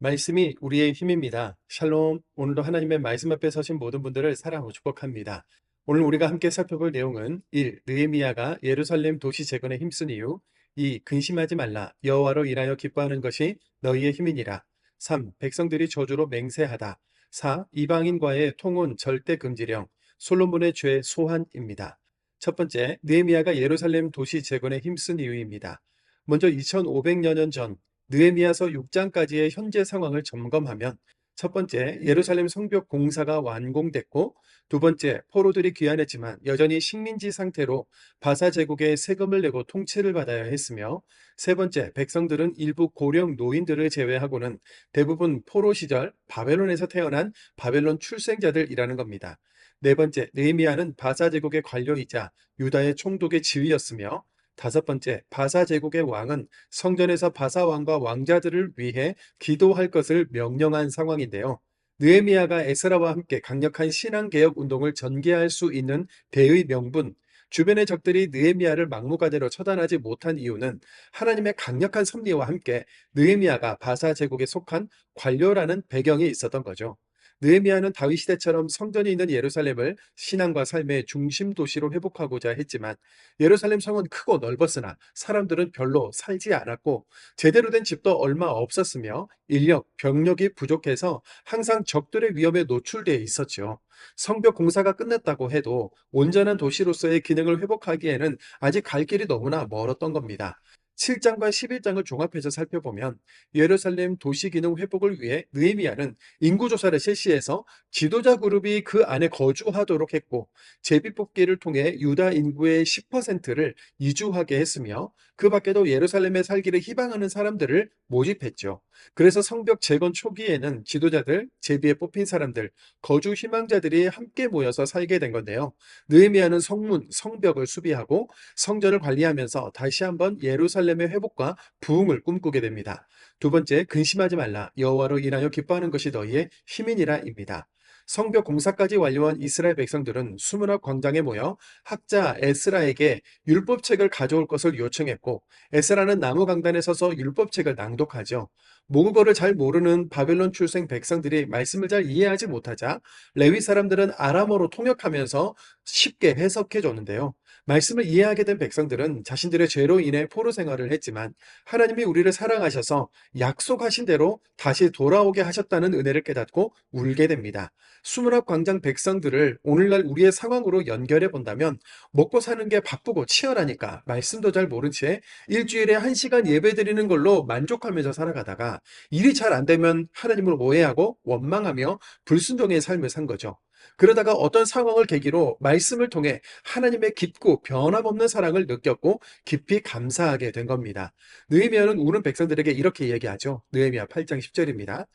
말씀이 우리의 힘입니다. 샬롬. 오늘도 하나님의 말씀 앞에 서신 모든 분들을 사랑하고 축복합니다. 오늘 우리가 함께 살펴볼 내용은 1. 느헤미야가 예루살렘 도시 재건에 힘쓴 이유. 2. 근심하지 말라. 여호와로 인하여 기뻐하는 것이 너희의 힘이니라. 3. 백성들이 저주로 맹세하다. 4. 이방인과의 통혼 절대 금지령. 솔로몬의 죄 소환입니다. 첫 번째, 느헤미야가 예루살렘 도시 재건에 힘쓴 이유입니다. 먼저 2500여 년 전 느헤미야서 6장까지의 현재 상황을 점검하면 첫 번째, 예루살렘 성벽 공사가 완공됐고, 두 번째, 포로들이 귀환했지만 여전히 식민지 상태로 바사 제국에 세금을 내고 통치를 받아야 했으며, 세 번째, 백성들은 일부 고령 노인들을 제외하고는 대부분 포로 시절 바벨론에서 태어난 바벨론 출생자들이라는 겁니다. 네 번째, 느헤미야는 바사 제국의 관료이자 유다의 총독의 지휘였으며, 다섯 번째, 바사 제국의 왕은 성전에서 바사 왕과 왕자들을 위해 기도할 것을 명령한 상황인데요. 느헤미야가 에스라와 함께 강력한 신앙개혁 운동을 전개할 수 있는 대의 명분, 주변의 적들이 느헤미야를 막무가내로 처단하지 못한 이유는 하나님의 강력한 섭리와 함께 느헤미야가 바사 제국에 속한 관료라는 배경이 있었던 거죠. 느헤미야는 다윗 시대처럼 성전이 있는 예루살렘을 신앙과 삶의 중심 도시로 회복하고자 했지만 예루살렘 성은 크고 넓었으나 사람들은 별로 살지 않았고 제대로 된 집도 얼마 없었으며 인력, 병력이 부족해서 항상 적들의 위험에 노출되어 있었죠. 성벽 공사가 끝났다고 해도 온전한 도시로서의 기능을 회복하기에는 아직 갈 길이 너무나 멀었던 겁니다. 7장과 11장을 종합해서 살펴보면 예루살렘 도시 기능 회복을 위해 느헤미야는 인구조사를 실시해서 지도자 그룹이 그 안에 거주하도록 했고 제비뽑기를 통해 유다 인구의 10%를 이주하게 했으며 그 밖에도 예루살렘에 살기를 희망하는 사람들을 모집했죠. 그래서 성벽 재건 초기에는 지도자들, 제비에 뽑힌 사람들, 거주 희망자들이 함께 모여서 살게 된 건데요. 느헤미야는 성문, 성벽을 수비하고 성전을 관리하면서 다시 한번 예루살렘의 회복과 부흥을 꿈꾸게 됩니다. 두 번째, 근심하지 말라. 여호와로 인하여 기뻐하는 것이 너희의 힘이니라입니다. 성벽 공사까지 완료한 이스라엘 백성들은 수문학 광장에 모여 학자 에스라에게 율법책을 가져올 것을 요청했고 에스라는 나무 강단에 서서 율법책을 낭독하죠. 모국어를 잘 모르는 바벨론 출생 백성들이 말씀을 잘 이해하지 못하자 레위 사람들은 아람어로 통역하면서 쉽게 해석해 줬는데요. 말씀을 이해하게 된 백성들은 자신들의 죄로 인해 포로 생활을 했지만 하나님이 우리를 사랑하셔서 약속하신 대로 다시 돌아오게 하셨다는 은혜를 깨닫고 울게 됩니다. 수문학 광장 백성들을 오늘날 우리의 상황으로 연결해 본다면 먹고 사는 게 바쁘고 치열하니까 말씀도 잘 모른 채 일주일에 1시간 예배 드리는 걸로 만족하면서 살아가다가 일이 잘 안 되면 하나님을 오해하고 원망하며 불순종의 삶을 산 거죠. 그러다가 어떤 상황을 계기로 말씀을 통해 하나님의 깊고 변함없는 사랑을 느꼈고 깊이 감사하게 된 겁니다. 느헤미야는 우는 백성들에게 이렇게 얘기하죠. 느헤미야 8장 10절입니다.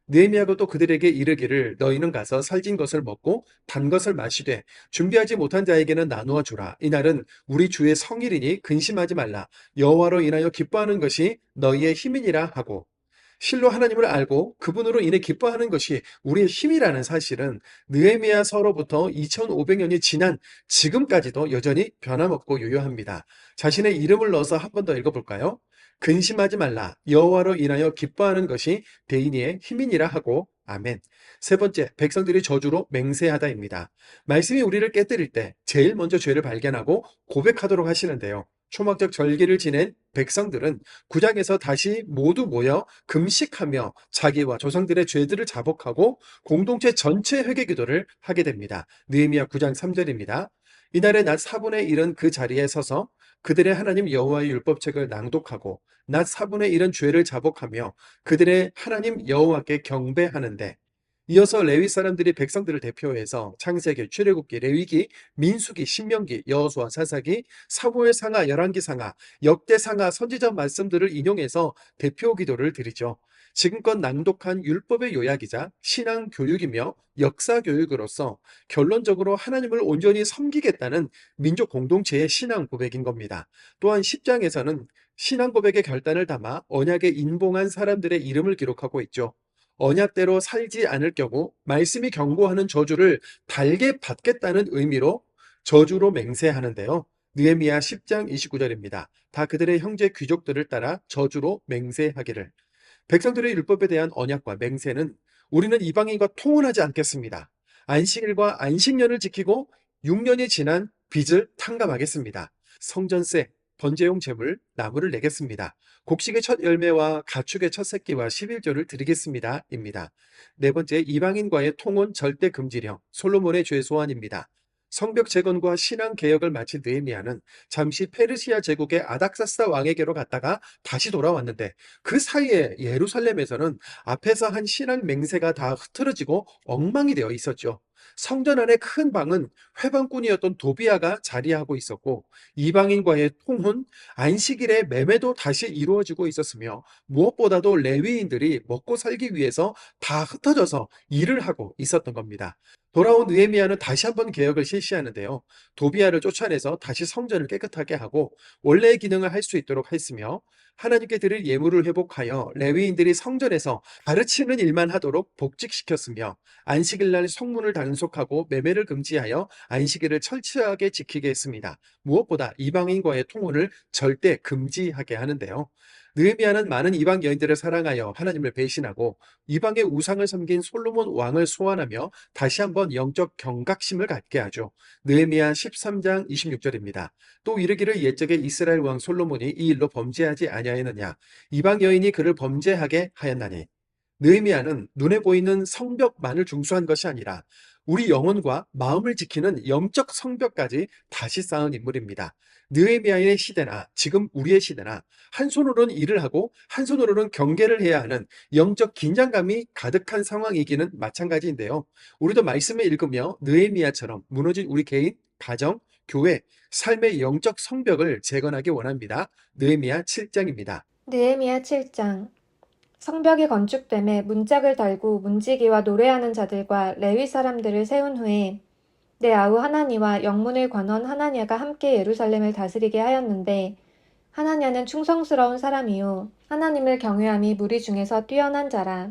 느헤미야가 또 그들에게 이르기를 너희는 가서 살진 것을 먹고 단 것을 마시되 준비하지 못한 자에게는 나누어 주라. 이날은 우리 주의 성일이니 근심하지 말라. 여호와로 인하여 기뻐하는 것이 너희의 힘이니라 하고 실로 하나님을 알고 그분으로 인해 기뻐하는 것이 우리의 힘이라는 사실은 느헤미야서로부터 2500년이 지난 지금까지도 여전히 변함없고 유효합니다. 자신의 이름을 넣어서 한 번 더 읽어볼까요? 근심하지 말라. 여호와로 인하여 기뻐하는 것이 대인의 힘이니라 하고 아멘. 세 번째, 백성들이 저주로 맹세하다입니다. 말씀이 우리를 깨뜨릴 때 제일 먼저 죄를 발견하고 고백하도록 하시는데요. 초막적 절기를 지낸 백성들은 9장에서 다시 모두 모여 금식하며 자기와 조상들의 죄들을 자복하고 공동체 전체 회개 기도를 하게 됩니다. 느헤미야 9장 3절입니다. 이날에 낮 4분의 1은 그 자리에 서서 그들의 하나님 여호와의 율법책을 낭독하고 낮 4분의 1은 죄를 자복하며 그들의 하나님 여호와께 경배하는데 이어서 레위 사람들이 백성들을 대표해서 창세기, 출애굽기, 레위기, 민수기, 신명기, 여호수아, 사사기, 사무엘 상하, 열왕기 상하, 역대 상하, 선지자 말씀들을 인용해서 대표 기도를 드리죠. 지금껏 낭독한 율법의 요약이자 신앙 교육이며 역사 교육으로서 결론적으로 하나님을 온전히 섬기겠다는 민족 공동체의 신앙 고백인 겁니다. 또한 10장에서는 신앙 고백의 결단을 담아 언약에 인봉한 사람들의 이름을 기록하고 있죠. 언약대로 살지 않을 경우 말씀이 경고하는 저주를 달게 받겠다는 의미로 저주로 맹세하는데요. 느헤미야 10장 29절입니다. 다 그들의 형제 귀족들을 따라 저주로 맹세하기를. 백성들의 율법에 대한 언약과 맹세는 우리는 이방인과 통혼하지 않겠습니다. 안식일과 안식년을 지키고 6년이 지난 빚을 탕감하겠습니다. 성전세, 번제용 제물, 나무를 내겠습니다. 곡식의 첫 열매와 가축의 첫 새끼와 11조를 드리겠습니다. 입니다. 네 번째, 이방인과의 통혼 절대 금지령, 솔로몬의 죄소환입니다. 성벽 재건과 신앙 개혁을 마친 느헤미야는 잠시 페르시아 제국의 아닥사스다 왕에게로 갔다가 다시 돌아왔는데 그 사이에 예루살렘에서는 앞에서 한 신앙 맹세가 다 흐트러지고 엉망이 되어 있었죠. 성전 안의 큰 방은 회방꾼이었던 도비아가 자리하고 있었고 이방인과의 통혼, 안식일의 매매도 다시 이루어지고 있었으며 무엇보다도 레위인들이 먹고 살기 위해서 다 흩어져서 일을 하고 있었던 겁니다. 돌아온 느헤미야는 다시 한번 개혁을 실시하는데요. 도비아를 쫓아내서 다시 성전을 깨끗하게 하고 원래의 기능을 할 수 있도록 했으며 하나님께 드릴 예물을 회복하여 레위인들이 성전에서 가르치는 일만 하도록 복직시켰으며 안식일날 성문을 단속하고 매매를 금지하여 안식일을 철저하게 지키게 했습니다. 무엇보다 이방인과의 통혼을 절대 금지하게 하는데요. 느헤미야는 많은 이방 여인들을 사랑하여 하나님을 배신하고 이방의 우상을 섬긴 솔로몬 왕을 소환하며 다시 한번 영적 경각심을 갖게 하죠. 느헤미야 13장 26절입니다. 또 이르기를 옛적에 이스라엘 왕 솔로몬이 이 일로 범죄하지 아니하였느냐 이방 여인이 그를 범죄하게 하였나니. 느헤미야는 눈에 보이는 성벽만을 중수한 것이 아니라 우리 영혼과 마음을 지키는 영적 성벽까지 다시 쌓은 인물입니다. 느헤미야의 시대나 지금 우리의 시대나 한 손으로는 일을 하고 한 손으로는 경계를 해야 하는 영적 긴장감이 가득한 상황이기는 마찬가지인데요. 우리도 말씀을 읽으며 느헤미야처럼 무너진 우리 개인, 가정, 교회, 삶의 영적 성벽을 재건하기 원합니다. 느헤미야 7장입니다. 느헤미야 7장. 성벽이 건축됨에 문짝을 달고 문지기와 노래하는 자들과 레위 사람들을 세운 후에 내 아우 하나니와 영문을 관원 하나냐가 함께 예루살렘을 다스리게 하였는데 하나냐는 충성스러운 사람이요 하나님을 경외함이 무리 중에서 뛰어난 자라.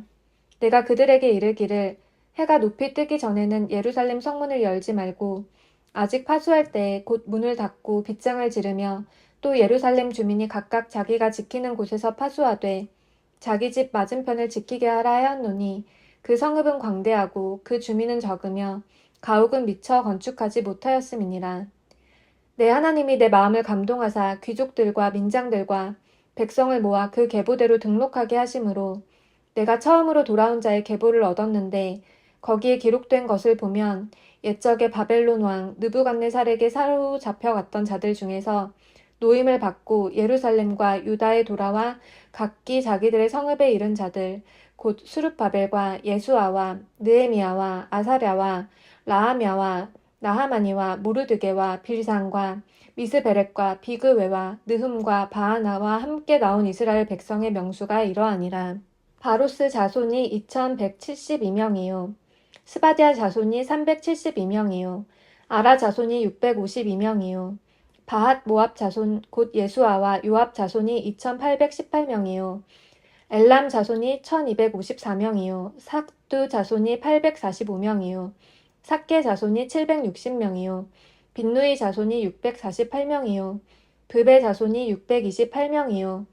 내가 그들에게 이르기를 해가 높이 뜨기 전에는 예루살렘 성문을 열지 말고 아직 파수할 때에 곧 문을 닫고 빗장을 지르며 또 예루살렘 주민이 각각 자기가 지키는 곳에서 파수하되 자기 집 맞은편을 지키게 하라 하였노니 그 성읍은 광대하고 그 주민은 적으며 가옥은 미처 건축하지 못하였음이니라. 내 하나님이 내 마음을 감동하사 귀족들과 민장들과 백성을 모아 그 계보대로 등록하게 하심으로 내가 처음으로 돌아온 자의 계보를 얻었는데 거기에 기록된 것을 보면 옛적에 바벨론 왕 느부갓네살에게 사로잡혀갔던 자들 중에서 노임을 받고 예루살렘과 유다에 돌아와 각기 자기들의 성읍에 이른 자들 곧 수룹바벨과 예수아와 느헤미야와 아사랴와 라하мя와 나하마니와 모르드게와 빌산과 미스베렉과 비그웨와 느흠과 바하나와 함께 나온 이스라엘 백성의 명수가 이러하니라. 바로스 자손이 2172명이요 스바디아 자손이 372명이요 아라 자손이 652명이요 바핫 모압 자손 곧 예수아와 요압 자손이 2818명이요 엘람 자손이 1254명이요 삭두 자손이 845명이요 삭게 자손이 760명이요 빈누이 자손이 648명이요 브베 자손이 628명이요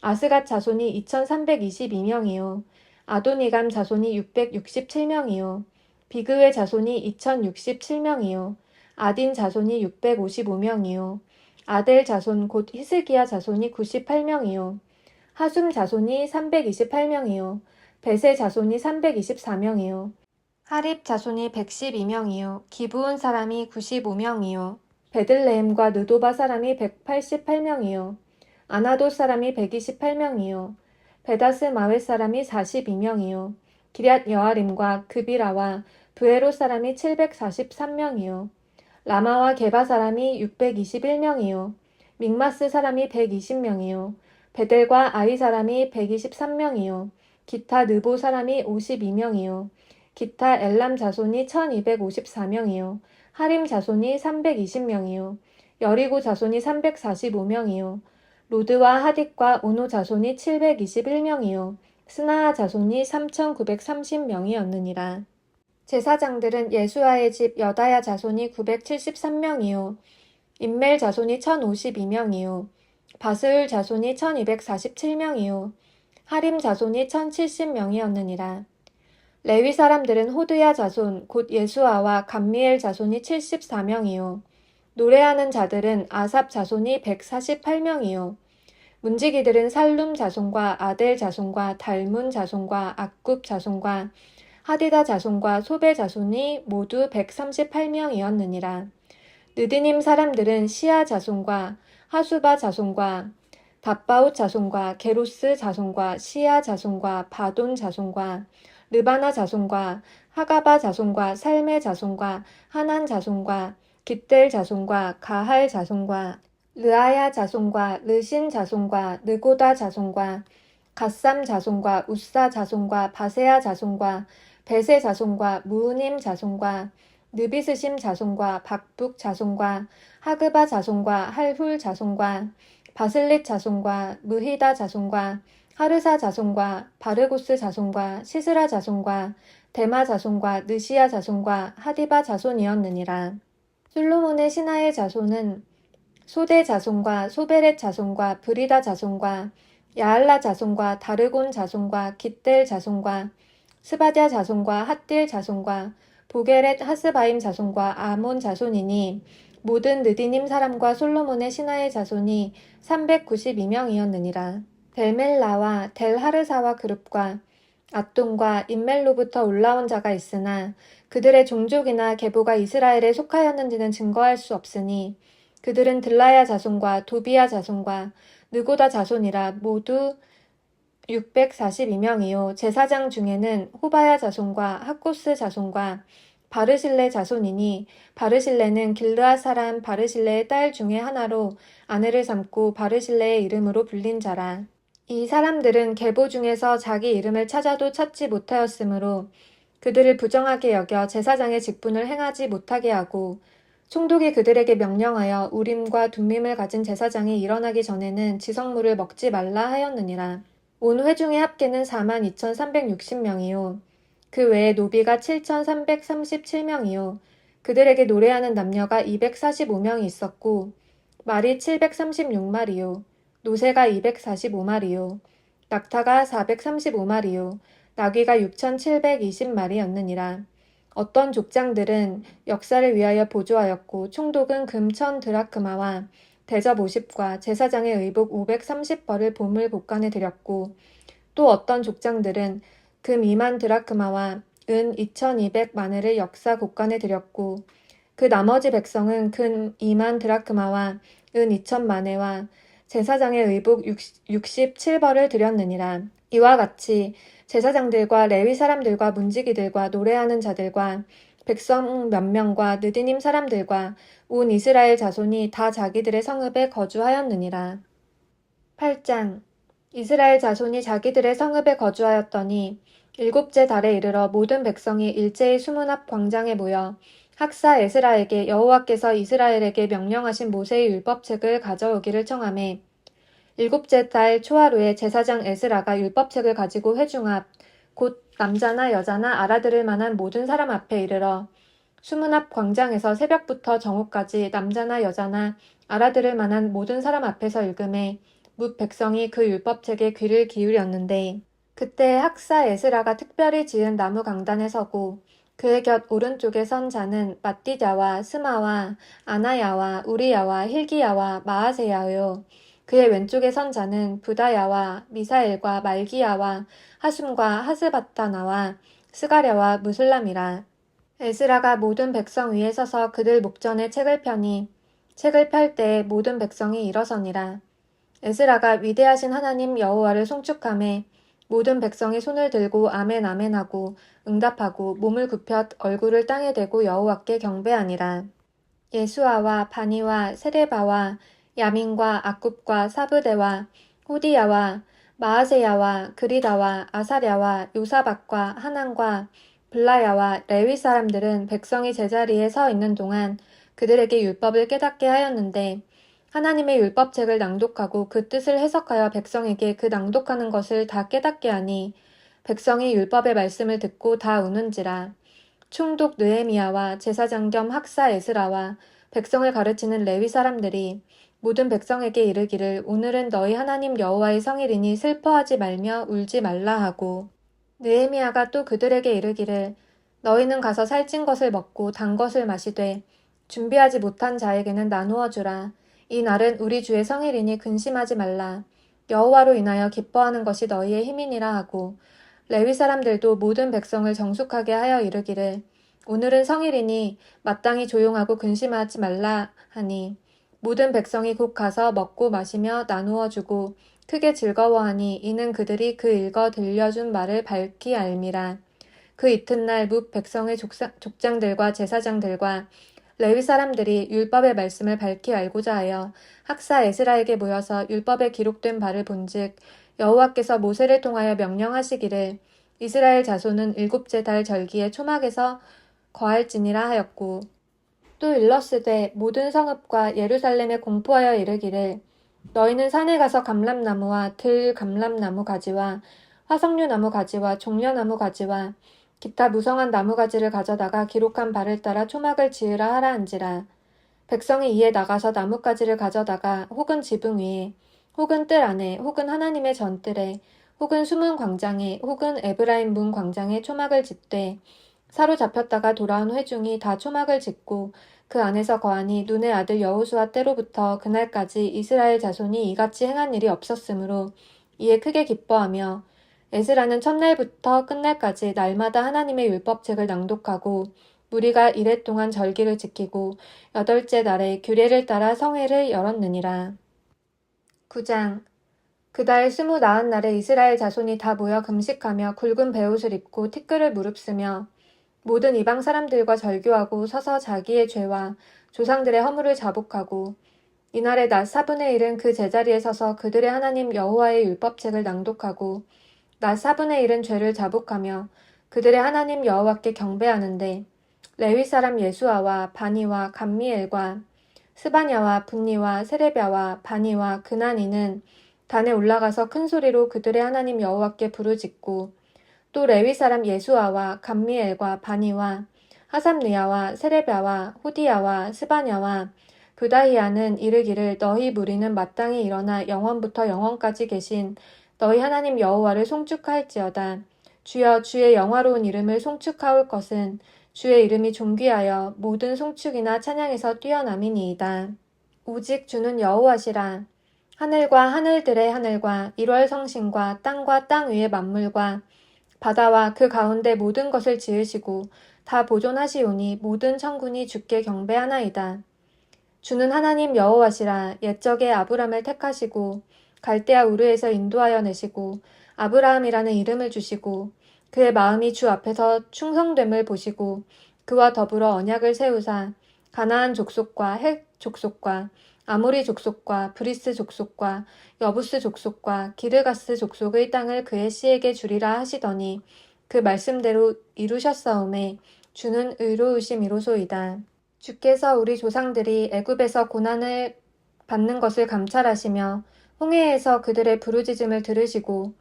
아스갓 자손이 2322명이요 아도니감 자손이 667명이요 비그웨 자손이 2067명이요 아딘 자손이 655명이요 아델 자손 곧 히스기야 자손이 98명이요 하숨 자손이 328명이요 베세 자손이 324명이요 하립 자손이 112명이요 기브온 사람이 95명이요 베들레헴과 느도바 사람이 188명이요 아나도 사람이 128명이요 베다스 마웨 사람이 42명이요 기럇 여아림과 그비라와 브에로 사람이 743명이요 라마와 게바 사람이 621명이요 믹마스 사람이 120명이요 베델과 아이 사람이 123명이요 기타 느보 사람이 52명이요 기타 엘람 자손이 1254명이요 하림 자손이 320명이요 여리고 자손이 345명이요 로드와 하딕과 오노 자손이 721명이요 스나하 자손이 3930명이었느니라. 제사장들은 예수아의 집 여다야 자손이 973명이요 임멜 자손이 1052명이요 바스울 자손이 1247명이요 하림 자손이 1070명이었느니라. 레위 사람들은 호드야 자손 곧 예수아와 감미엘 자손이 74명이요. 노래하는 자들은 아삽 자손이 148명이요. 문지기들은 살룸 자손과 아델 자손과 달문 자손과 악굽 자손과 하디다 자손과 소베 자손이 모두 138명이었느니라. 느디님 사람들은 시아 자손과 하수바 자손과 답바웃 자손과 게로스 자손과 시아 자손과 바돈 자손과 르바나 자손과 하가바 자손과 살메 자손과 하난 자손과 깃델 자손과 가할 자손과 르아야 자손과 르신 자손과 느고다 자손과 갓삼 자손과 우사 자손과 바세아 자손과 베세 자손과 무우님 자손과 느비스심 자손과 박북 자손과 하그바 자손과 할훌 자손과 바슬릿 자손과 무히다 자손과 하르사 자손과 바르고스 자손과 시스라 자손과 데마 자손과 느시아 자손과 하디바 자손이었느니라. 솔로몬의 신하의 자손은 소대 자손과 소베렛 자손과 브리다 자손과 야알라 자손과 다르곤 자손과 깃델 자손과 스바디아 자손과 핫딜 자손과 보게렛 하스바임 자손과 아몬 자손이니 모든 느디님 사람과 솔로몬의 신하의 자손이 392명이었느니라. 델멜라와 델하르사와 그룹과 앗돈과 인멜로부터 올라온 자가 있으나 그들의 종족이나 계보가 이스라엘에 속하였는지는 증거할 수 없으니 그들은 들라야 자손과 도비야 자손과 느고다 자손이라 모두 642명이요. 제사장 중에는 호바야 자손과 학고스 자손과 바르실레 자손이니 바르실레는 길르앗 사람 바르실레의 딸 중에 하나로 아내를 삼고 바르실레의 이름으로 불린 자라. 이 사람들은 계보 중에서 자기 이름을 찾아도 찾지 못하였으므로 그들을 부정하게 여겨 제사장의 직분을 행하지 못하게 하고 총독이 그들에게 명령하여 우림과 둠밈을 가진 제사장이 일어나기 전에는 지성물을 먹지 말라 하였느니라. 온 회중의 합계는 42,360명이요. 그 외에 노비가 7,337명이요. 그들에게 노래하는 남녀가 245명이 있었고 말이 736마리요. 노새가 245마리요. 낙타가 435마리요. 나귀가 6,720마리였느니라. 어떤 족장들은 역사를 위하여 보조하였고 총독은 금 1,000드라크마와 대접 50과 제사장의 의복 530벌을 보물 복간에 드렸고 또 어떤 족장들은 금 2만 드라크마와 은 2,200마네를 역사 곡간에 드렸고 그 나머지 백성은 금 2만 드라크마와 은 2,000마네와 제사장의 의복 67벌을 드렸느니라. 이와 같이 제사장들과 레위 사람들과 문지기들과 노래하는 자들과 백성 몇 명과 느디님 사람들과 온 이스라엘 자손이 다 자기들의 성읍에 거주하였느니라. 8장 이스라엘 자손이 자기들의 성읍에 거주하였더니 일곱째 달에 이르러 모든 백성이 일제히 수문 앞 광장에 모여 학사 에스라에게 여호와께서 이스라엘에게 명령하신 모세의 율법책을 가져오기를 청하매 일곱째 달 초하루에 제사장 에스라가 율법책을 가지고 회중 앞 곧 남자나 여자나 알아들을 만한 모든 사람 앞에 이르러 수문 앞 광장에서 새벽부터 정오까지 남자나 여자나 알아들을 만한 모든 사람 앞에서 읽음에 뭇 백성이 그 율법책에 귀를 기울였는데 그때 학사 에스라가 특별히 지은 나무 강단에 서고 그의 곁 오른쪽에 선 자는 mat디다와 스마와 아나야와 우리야와 힐기야와 마아세야요. 그의 왼쪽에 선 자는 부다야와 미사엘과 말기야와 하숨과 하스바타나와 스가랴와 무슬람이라. 에스라가 모든 백성 위에 서서 그들 목전에 책을 펴니 책을 펼 때에 모든 백성이 일어서니라. 에스라가 위대하신 하나님 여호와를 송축하매 모든 백성이 손을 들고 아멘 아멘 하고 응답하고 몸을 굽혀 얼굴을 땅에 대고 여호와께 경배하니라. 예수아와 바니와 세레바와 야민과 악굽과 사브데와 호디야와 마아세야와 그리다와 아사랴와 요사박과 하난과 블라야와 레위 사람들은 백성이 제자리에 서 있는 동안 그들에게 율법을 깨닫게 하였는데 하나님의 율법책을 낭독하고 그 뜻을 해석하여 백성에게 그 낭독하는 것을 다 깨닫게 하니 백성이 율법의 말씀을 듣고 다 우는지라. 총독 느헤미야와 제사장 겸 학사 에스라와 백성을 가르치는 레위 사람들이 모든 백성에게 이르기를 오늘은 너희 하나님 여호와의 성일이니 슬퍼하지 말며 울지 말라 하고 느헤미야가 또 그들에게 이르기를 너희는 가서 살찐 것을 먹고 단 것을 마시되 준비하지 못한 자에게는 나누어 주라. 이 날은 우리 주의 성일이니 근심하지 말라. 여호와로 인하여 기뻐하는 것이 너희의 힘이니라 하고 레위 사람들도 모든 백성을 정숙하게 하여 이르기를 오늘은 성일이니 마땅히 조용하고 근심하지 말라 하니 모든 백성이 곧 가서 먹고 마시며 나누어 주고 크게 즐거워하니 이는 그들이 그 읽어 들려준 말을 밝히 알미라. 그 이튿날 뭇 백성의 족장들과 제사장들과 레위 사람들이 율법의 말씀을 밝히 알고자 하여 학사 에스라에게 모여서 율법에 기록된 바를 본즉 여호와께서 모세를 통하여 명령하시기를 이스라엘 자손은 일곱째 달 절기에 초막에서 거할지니라 하였고 또 일러스되 모든 성읍과 예루살렘에 공포하여 이르기를 너희는 산에 가서 감람나무와 들 감람나무 가지와 화석류 나무 가지와 종려나무 가지와 기타 무성한 나무 가지를 가져다가 기록한 바를 따라 초막을 지으라 하라 한지라. 백성이 이에 나가서 나뭇가지를 가져다가 혹은 지붕 위에 혹은 뜰 안에 혹은 하나님의 전뜰에 혹은 숨은 광장에 혹은 에브라임 문 광장에 초막을 짓되 사로잡혔다가 돌아온 회중이 다 초막을 짓고 그 안에서 거하니 눈의 아들 여호수아 때로부터 그날까지 이스라엘 자손이 이같이 행한 일이 없었으므로 이에 크게 기뻐하며 에스라는 첫날부터 끝날까지 날마다 하나님의 율법책을 낭독하고 무리가 이레 동안 절기를 지키고 여덟째 날에 규례를 따라 성회를 열었느니라. 9장 그달 29날에 이스라엘 자손이 다 모여 금식하며 굵은 베옷을 입고 티끌을 무릅쓰며 모든 이방 사람들과 절교하고 서서 자기의 죄와 조상들의 허물을 자복하고 이날의 낮 4분의 1은 그 제자리에 서서 그들의 하나님 여호와의 율법책을 낭독하고 낮 4분의 1은 죄를 자복하며 그들의 하나님 여호와께 경배하는데 레위 사람 예수아와 바니와 감미엘과 스바냐와 분니와 세레비아와 바니와 그나니는 단에 올라가서 큰 소리로 그들의 하나님 여호와께 부르짖고 또 레위 사람 예수아와 감미엘과 바니와 하삼느야와 세레비아와 호디야와 스바냐와 부다히아는 이르기를 너희 무리는 마땅히 일어나 영원부터 영원까지 계신 너희 하나님 여호와를 송축할지어다. 주여 주의 영화로운 이름을 송축하올 것은 주의 이름이 존귀하여 모든 송축이나 찬양에서 뛰어남이니이다. 오직 주는 여호와시라. 하늘과 하늘들의 하늘과 일월 성신과 땅과 땅 위의 만물과 바다와 그 가운데 모든 것을 지으시고 다 보존하시오니 모든 천군이 주께 경배하나이다. 주는 하나님 여호와시라. 옛적에 아브람을 택하시고 갈대아 우르에서 인도하여 내시고 아브라함이라는 이름을 주시고 그의 마음이 주 앞에서 충성됨을 보시고 그와 더불어 언약을 세우사 가나안 족속과 헷 족속과 아모리 족속과 브리스 족속과 여부스 족속과 기르가스 족속의 땅을 그의 씨에게 주리라 하시더니 그 말씀대로 이루셨사오매 주는 의로우심이로소이다. 주께서 우리 조상들이 애굽에서 고난을 받는 것을 감찰하시며 홍해에서 그들의 부르짖음을 들으시고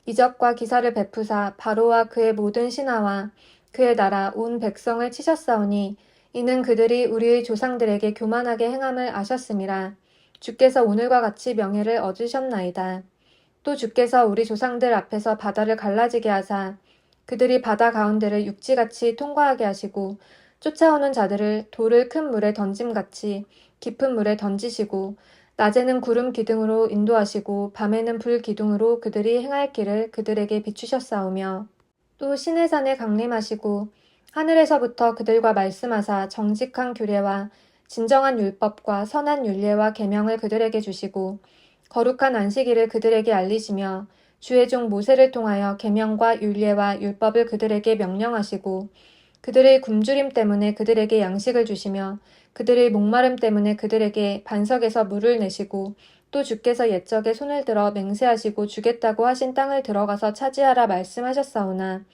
이적과 기사를 베푸사 바로와 그의 모든 신하와 그의 나라 온 백성을 치셨사오니 이는 그들이 우리의 조상들에게 교만하게 행함을 아셨음이라. 주께서 오늘과 같이 명예를 얻으셨나이다. 또 주께서 우리 조상들 앞에서 바다를 갈라지게 하사 그들이 바다 가운데를 육지같이 통과하게 하시고 쫓아오는 자들을 돌을 큰 물에 던짐같이 깊은 물에 던지시고 낮에는 구름 기둥으로 인도하시고 밤에는 불 기둥으로 그들이 행할 길을 그들에게 비추셨사오며 또 시내산에 강림하시고 하늘에서부터 그들과 말씀하사 정직한 규례와 진정한 율법과 선한 율례와 계명을 그들에게 주시고 거룩한 안식일을 그들에게 알리시며 주의 종 모세를 통하여 계명과 율례와 율법을 그들에게 명령하시고 그들의 굶주림 때문에 그들에게 양식을 주시며 그들의 목마름 때문에 그들에게 반석에서 물을 내시고 또 주께서 옛적에 손을 들어 맹세하시고 주겠다고 하신 땅을 들어가서 차지하라 말씀하셨사오나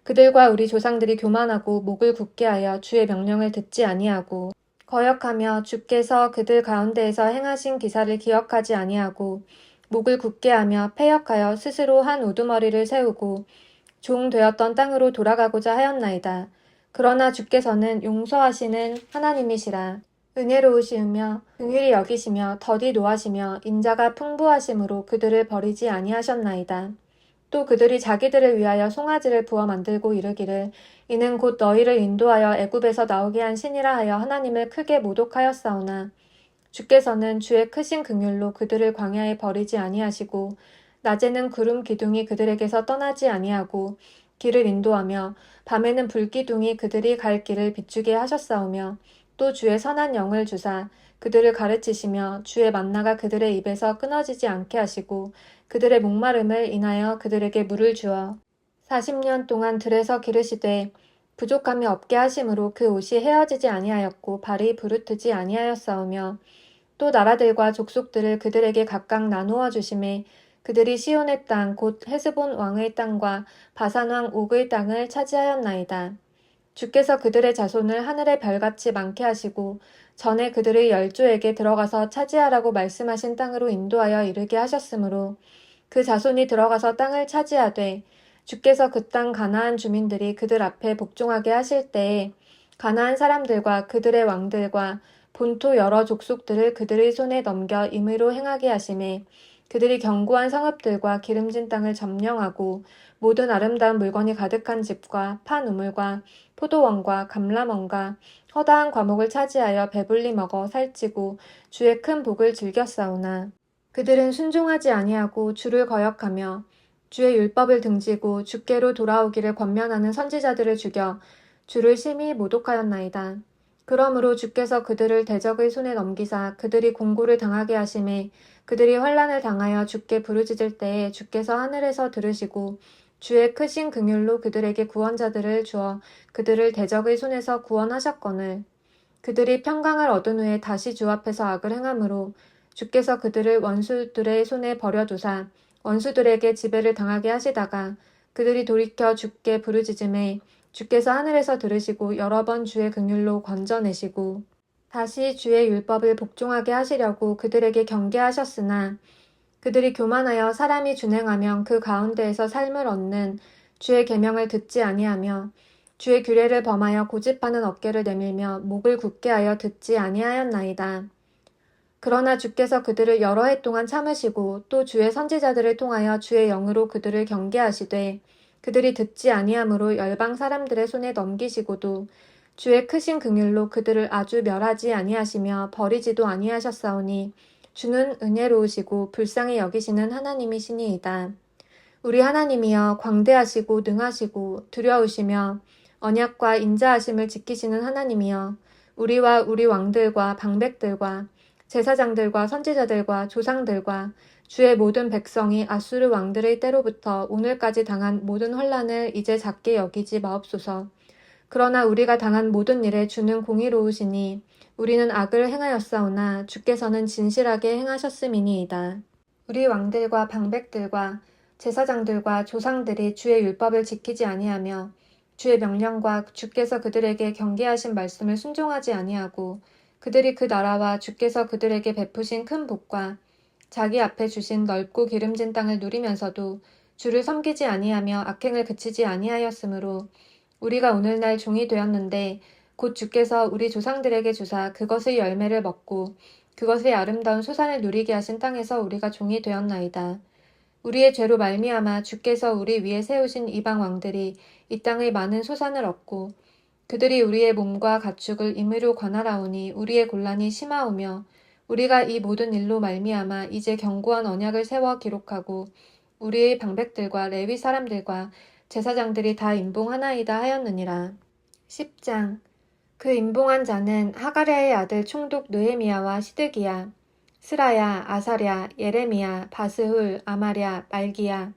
그들과 우리 조상들이 교만하고 목을 굳게 하여 주의 명령을 듣지 아니하고 거역하며 주께서 그들 가운데에서 행하신 기사를 기억하지 아니하고 목을 굳게 하며 패역하여 스스로 한 우두머리를 세우고 종 되었던 땅으로 돌아가고자 하였나이다. 그러나 주께서는 용서하시는 하나님이시라. 은혜로우시며 긍휼히 여기시며 더디 노하시며 인자가 풍부하심으로 그들을 버리지 아니하셨나이다. 또 그들이 자기들을 위하여 송아지를 부어 만들고 이르기를 이는 곧 너희를 인도하여 애굽에서 나오게 한 신이라 하여 하나님을 크게 모독하였사오나 주께서는 주의 크신 긍휼로 그들을 광야에 버리지 아니하시고 낮에는 구름 기둥이 그들에게서 떠나지 아니하고 길을 인도하며 밤에는 불기둥이 그들이 갈 길을 비추게 하셨사오며 또 주의 선한 영을 주사 그들을 가르치시며 주의 만나가 그들의 입에서 끊어지지 않게 하시고 그들의 목마름을 인하여 그들에게 물을 주어 40년 동안 들에서 기르시되 부족함이 없게 하심으로 그 옷이 헤어지지 아니하였고 발이 부르트지 아니하였사오며 또 나라들과 족속들을 그들에게 각각 나누어 주심에 그들이 시온의 땅 곧 헤스본 왕의 땅과 바산 왕 옥의 땅을 차지하였나이다. 주께서 그들의 자손을 하늘의 별같이 많게 하시고 전에 그들의 열조에게 들어가서 차지하라고 말씀하신 땅으로 인도하여 이르게 하셨으므로 그 자손이 들어가서 땅을 차지하되 주께서 그 땅 가나안 주민들이 그들 앞에 복종하게 하실 때에 가나안 사람들과 그들의 왕들과 본토 여러 족속들을 그들의 손에 넘겨 임의로 행하게 하심에 그들이 견고한 성읍들과 기름진 땅을 점령하고 모든 아름다운 물건이 가득한 집과 판 우물과 포도원과 감람원과 허다한 과목을 차지하여 배불리 먹어 살찌고 주의 큰 복을 즐겼사오나 그들은 순종하지 아니하고 주를 거역하며 주의 율법을 등지고 주께로 돌아오기를 권면하는 선지자들을 죽여 주를 심히 모독하였나이다. 그러므로 주께서 그들을 대적의 손에 넘기사 그들이 공고를 당하게 하심에 그들이 환난을 당하여 주께 부르짖을 때에 주께서 하늘에서 들으시고 주의 크신 긍휼로 그들에게 구원자들을 주어 그들을 대적의 손에서 구원하셨거늘 그들이 평강을 얻은 후에 다시 주 앞에서 악을 행함으로 주께서 그들을 원수들의 손에 버려두사 원수들에게 지배를 당하게 하시다가 그들이 돌이켜 주께 부르짖음에 주께서 하늘에서 들으시고 여러 번 주의 긍휼로 건져내시고 다시 주의 율법을 복종하게 하시려고 그들에게 경계하셨으나 그들이 교만하여 사람이 준행하면 그 가운데에서 삶을 얻는 주의 계명을 듣지 아니하며 주의 규례를 범하여 고집하는 어깨를 내밀며 목을 굳게 하여 듣지 아니하였나이다. 그러나 주께서 그들을 여러 해 동안 참으시고 또 주의 선지자들을 통하여 주의 영으로 그들을 경계하시되 그들이 듣지 아니하므로 열방 사람들의 손에 넘기시고도 주의 크신 긍휼로 그들을 아주 멸하지 아니하시며 버리지도 아니하셨사오니 주는 은혜로우시고 불쌍히 여기시는 하나님이시니이다. 우리 하나님이여 광대하시고 능하시고 두려우시며 언약과 인자하심을 지키시는 하나님이여 우리와 우리 왕들과 방백들과 제사장들과 선지자들과 조상들과 주의 모든 백성이 아수르 왕들의 때로부터 오늘까지 당한 모든 환난을 이제 작게 여기지 마옵소서. 그러나 우리가 당한 모든 일에 주는 공의로우시니 우리는 악을 행하였사오나 주께서는 진실하게 행하셨음이니이다. 우리 왕들과 방백들과 제사장들과 조상들이 주의 율법을 지키지 아니하며 주의 명령과 주께서 그들에게 경계하신 말씀을 순종하지 아니하고 그들이 그 나라와 주께서 그들에게 베푸신 큰 복과 자기 앞에 주신 넓고 기름진 땅을 누리면서도 주를 섬기지 아니하며 악행을 그치지 아니하였으므로 우리가 오늘날 종이 되었는데 곧 주께서 우리 조상들에게 주사 그것의 열매를 먹고 그것의 아름다운 소산을 누리게 하신 땅에서 우리가 종이 되었나이다. 우리의 죄로 말미암아 주께서 우리 위에 세우신 이방 왕들이 이 땅의 많은 소산을 얻고 그들이 우리의 몸과 가축을 임의로 관할하오니 우리의 곤란이 심하오며 우리가 이 모든 일로 말미암아 이제 견고한 언약을 세워 기록하고 우리의 방백들과 레위 사람들과 제사장들이 다 임봉하나이다 하였느니라. 10장 그 임봉한 자는 하가랴의 아들 총독 느헤미야와 시드기야, 스라야, 아사랴, 예레미야, 바스훌, 아마랴, 말기야,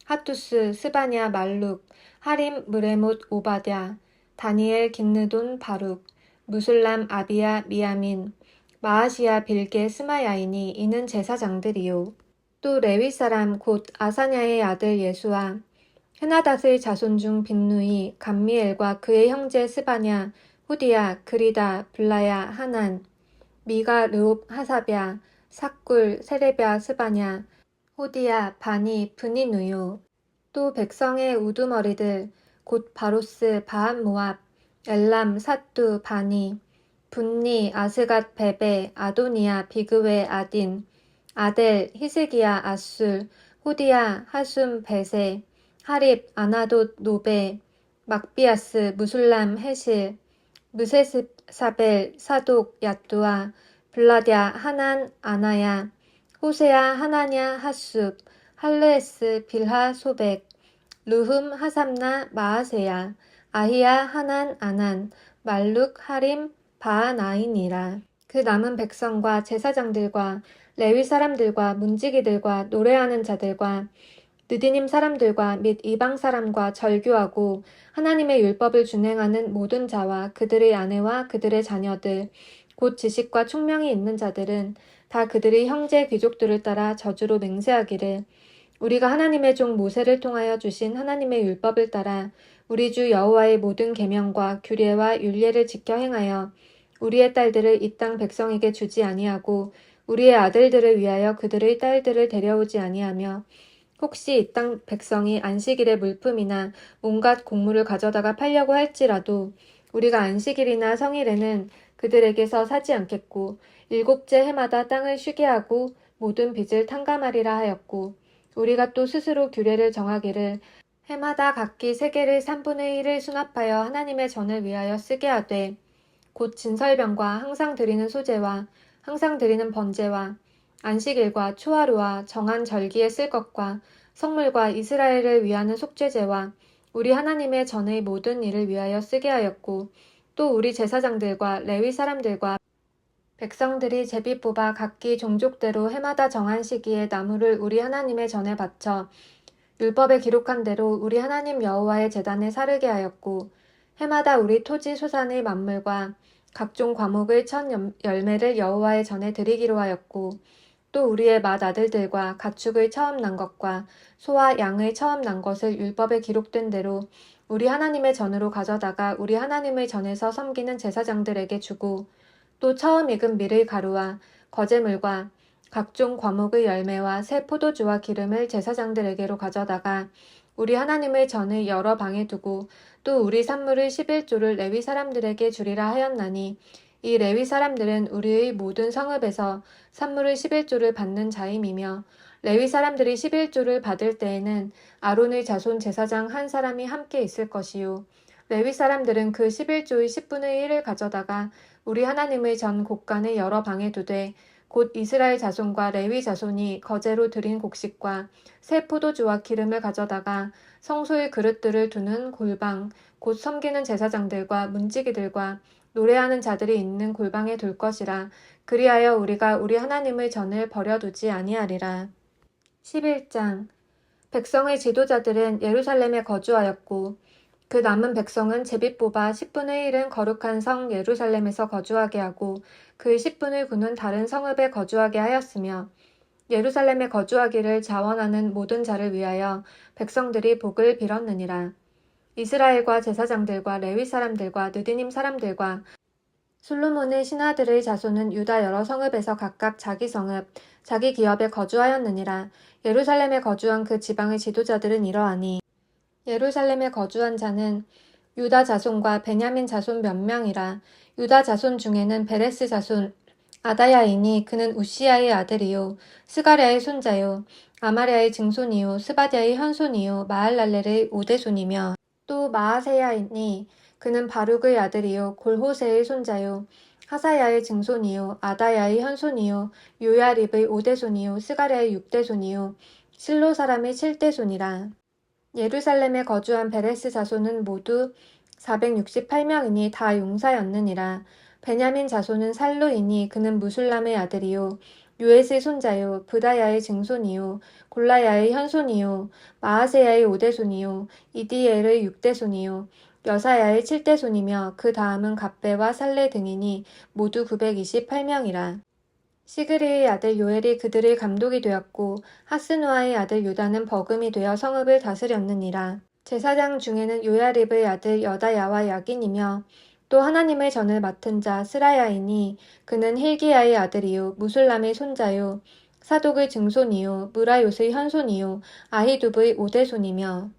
하투스, 스바냐, 말룩, 하림, 무레못, 오바댜, 다니엘, 긴느돈, 바룩, 무술람, 아비야, 미야민, 마아시야, 빌게, 스마야이니 이는 제사장들이요. 또 레위 사람 곧 아사냐의 아들 예수와 헤나닷의 자손 중 빈누이, 감미엘과 그의 형제 스바냐, 후디야, 그리다, 블라야, 하난, 미가, 르옵, 하사랴, 삭굴, 세레랴, 스바냐, 호디야, 바니, 브니누요. 또 백성의 우두머리들 곧 바로스, 바한 모압, 엘람, 사뚜, 바니, 분니, 아스갓, 베베, 아도니아, 비그웨, 아딘, 아델, 히스기야, 아술, 호디야, 하숨, 베세, 하립, 아나돗, 노베, 막비아스, 무술람, 헤실, 무세사벨, 사독, 야뚜아, 블라랴, 하난, 아나야, 호세야, 하나냐, 하숲, 할르에스, 빌하, 소백, 루흠, 하삼나, 마아세야, 아히야, 하난, 아난, 말룩, 하림, 바아나인이라. 그 남은 백성과 제사장들과 레위 사람들과 문지기들과 노래하는 자들과 느디님 사람들과 및 이방 사람과 절규하고 하나님의 율법을 준행하는 모든 자와 그들의 아내와 그들의 자녀들 곧 지식과 총명이 있는 자들은 다 그들의 형제 귀족들을 따라 저주로 맹세하기를 우리가 하나님의 종 모세를 통하여 주신 하나님의 율법을 따라 우리 주 여호와의 모든 계명과 규례와 율례를 지켜 행하여 우리의 딸들을 이 땅 백성에게 주지 아니하고 우리의 아들들을 위하여 그들의 딸들을 데려오지 아니하며 혹시 이 땅 백성이 안식일의 물품이나 온갖 곡물을 가져다가 팔려고 할지라도 우리가 안식일이나 성일에는 그들에게서 사지 않겠고 일곱째 해마다 땅을 쉬게 하고 모든 빚을 탕감하리라 하였고 우리가 또 스스로 규례를 정하기를 해마다 각기 세겔의 3분의 1을 수납하여 하나님의 전을 위하여 쓰게 하되 곧 진설병과 항상 드리는 소제와 항상 드리는 번제와 안식일과 초하루와 정한 절기에 쓸 것과 성물과 이스라엘을 위하는 속죄제와 우리 하나님의 전의 모든 일을 위하여 쓰게 하였고 또 우리 제사장들과 레위 사람들과 백성들이 제비 뽑아 각기 종족대로 해마다 정한 시기에 나무를 우리 하나님의 전에 바쳐 율법에 기록한 대로 우리 하나님 여호와의 제단에 사르게 하였고 해마다 우리 토지 소산의 만물과 각종 과목의 첫 열매를 여호와의 전에 드리기로 하였고 또 우리의 맏아들들과 가축의 처음 난 것과 소와 양의 처음 난 것을 율법에 기록된 대로 우리 하나님의 전으로 가져다가 우리 하나님의 전에서 섬기는 제사장들에게 주고 또 처음 익은 밀의 가루와 거제물과 각종 과목의 열매와 새 포도주와 기름을 제사장들에게로 가져다가 우리 하나님의 전의 여러 방에 두고 또 우리 산물의 11조를 레위 사람들에게 주리라 하였나니 이 레위 사람들은 우리의 모든 성읍에서 산물의 11조를 받는 자임이며 레위 사람들이 11조를 받을 때에는 아론의 자손 제사장 한 사람이 함께 있을 것이요 레위 사람들은 그 11조의 10분의 1을 가져다가 우리 하나님의 전 곳간의 여러 방에 두되 곧 이스라엘 자손과 레위 자손이 거제로 드린 곡식과 새 포도주와 기름을 가져다가 성소의 그릇들을 두는 골방 곧 섬기는 제사장들과 문지기들과 노래하는 자들이 있는 골방에 둘 것이라 그리하여 우리가 우리 하나님의 전을 버려두지 아니하리라. 11장 백성의 지도자들은 예루살렘에 거주하였고 그 남은 백성은 제비 뽑아 10분의 1은 거룩한 성 예루살렘에서 거주하게 하고 그 10분의 9는 다른 성읍에 거주하게 하였으며 예루살렘에 거주하기를 자원하는 모든 자를 위하여 백성들이 복을 빌었느니라. 이스라엘과 제사장들과 레위 사람들과 느디님 사람들과 솔로몬의 신하들의 자손은 유다 여러 성읍에서 각각 자기 성읍, 자기 기업에 거주하였느니라. 예루살렘에 거주한 그 지방의 지도자들은 이러하니 예루살렘에 거주한 자는 유다 자손과 베냐민 자손 몇 명이라. 유다 자손 중에는 베레스 자손 아다야이니 그는 우시야의 아들이요 스가랴의 손자요 아마랴의 증손이요 스바디아의 현손이요 마할랄렐의 오대손이며 또 마아세야이니 그는 바룩의 아들이요 골호세의 손자요 하사야의 증손이요 아다야의 현손이요 요야립의 오대손이요 스가랴의 육대손이요 실로 사람의 칠대손이라. 예루살렘에 거주한 베레스 자손은 모두 468명이니 다 용사였느니라. 베냐민 자손은 살루이니 그는 무술람의 아들이요 요엣의 손자요 브다야의 증손이요 골라야의 현손이요 마아세야의 오대손이요 이디엘의 육대손이요 여사야의 칠대손이며 그 다음은 갑배와 살레 등이니 모두 928명이라. 시그리의 아들 요엘이 그들의 감독이 되었고 하스누아의 아들 요다는 버금이 되어 성읍을 다스렸느니라. 제사장 중에는 요야립의 아들 여다야와 야긴이며 또 하나님의 전을 맡은 자 스라야이니 그는 힐기야의 아들이요 무술람의 손자요 사독의 증손이요 무라요스의 현손이요 아히두브의 오대손이며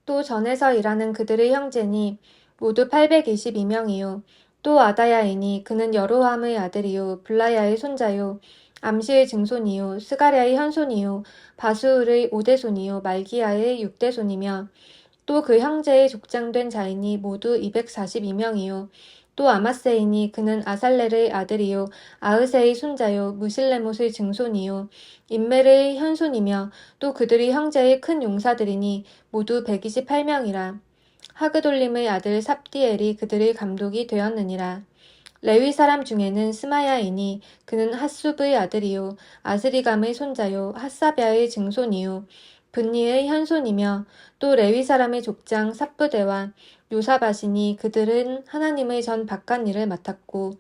또 전에서 일하는 그들의 형제니 모두 822명이요 또 아다야이니 그는 여로함의 아들이요 블라야의 손자요 암시의 증손이요 스가랴의 현손이요 바수울의 오대손이요 말기야의 육대손이며 또 그 형제의 족장된 자이니 모두 242명이요 또 아마세이니 그는 아살렐의 아들이요 아으세의 손자요 무실레못의 증손이요 임멜의 현손이며 또 그들이 형제의 큰 용사들이니 모두 128명이라 하그돌림의 아들 삽디엘이 그들의 감독이 되었느니라. 레위 사람 중에는 스마야이니 그는 핫숲의 아들이요 아스리감의 손자요 핫사랴의 증손이요 분니의 현손이며 또 레위 사람의 족장 삽부대와 요사바시니 그들은 하나님의 전 바깥 일을 맡았고